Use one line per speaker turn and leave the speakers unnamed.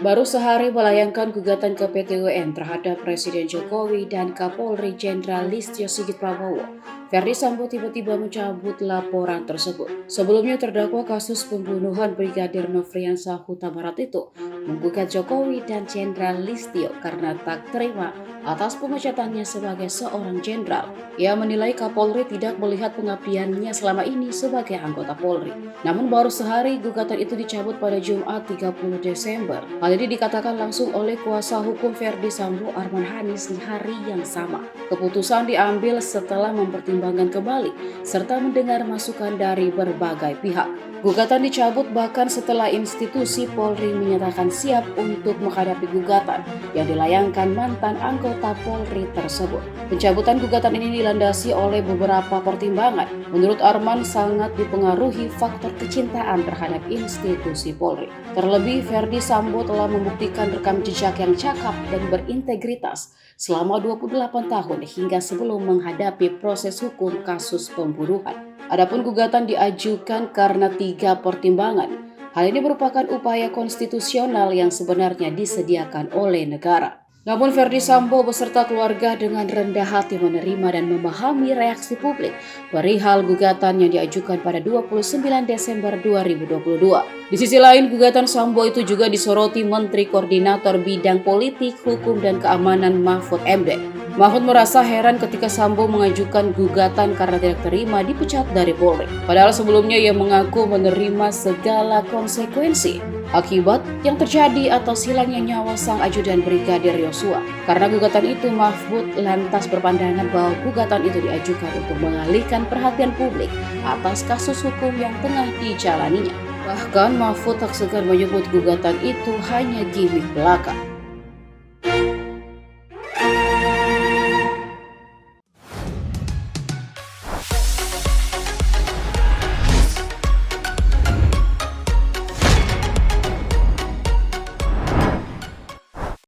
Baru sehari melayangkan gugatan ke PT UN terhadap Presiden Jokowi dan Kapolri Jenderal Listio Sigit Prabowo, Verdi Sambo tiba-tiba mencabut laporan tersebut. Sebelumnya terdakwa kasus pembunuhan Brigadir Nofriansah Huta Barat itu menggugat Jokowi dan Jenderal Listio karena tak terima atas pemecatannya sebagai seorang jenderal. Ia menilai Kapolri tidak melihat pengabdiannya selama ini sebagai anggota Polri. Namun baru sehari gugatan itu dicabut pada Jumat 30 Desember. Hal ini dikatakan langsung oleh kuasa hukum Verdi Sambo Arman Hanis di hari yang sama. Keputusan diambil setelah mempertimbangkan kembali serta mendengar masukan dari berbagai pihak. Gugatan dicabut bahkan setelah institusi Polri menyatakan siap untuk menghadapi gugatan yang dilayangkan mantan anggota Polri tersebut. Pencabutan gugatan ini dilandasi oleh beberapa pertimbangan. Menurut Arman sangat dipengaruhi faktor kecintaan terhadap institusi Polri. Terlebih Verdi Sambo telah membuktikan rekam jejak yang cakap dan berintegritas selama 28 tahun hingga sebelum menghadapi proses hukum kasus pembunuhan. Adapun gugatan diajukan karena 3 pertimbangan. Hal ini merupakan upaya konstitusional yang sebenarnya disediakan oleh negara. Namun Verdi Sambo beserta keluarga dengan rendah hati menerima dan memahami reaksi publik perihal gugatan yang diajukan pada 29 Desember 2022. Di sisi lain, gugatan Sambo itu juga disoroti Menteri Koordinator Bidang Politik, Hukum, dan Keamanan Mahfud MD. Mahfud merasa heran ketika Sambo mengajukan gugatan karena tidak terima dipecat dari Polri. Padahal sebelumnya ia mengaku menerima segala konsekuensi akibat yang terjadi atas hilangnya nyawa sang ajudan Brigadir Yosua. Karena gugatan itu, Mahfud lantas berpandangan bahwa gugatan itu diajukan untuk mengalihkan perhatian publik atas kasus hukum yang tengah dijalaninya. Bahkan Mahfud tak segan menyebut gugatan itu hanya gimmick belaka.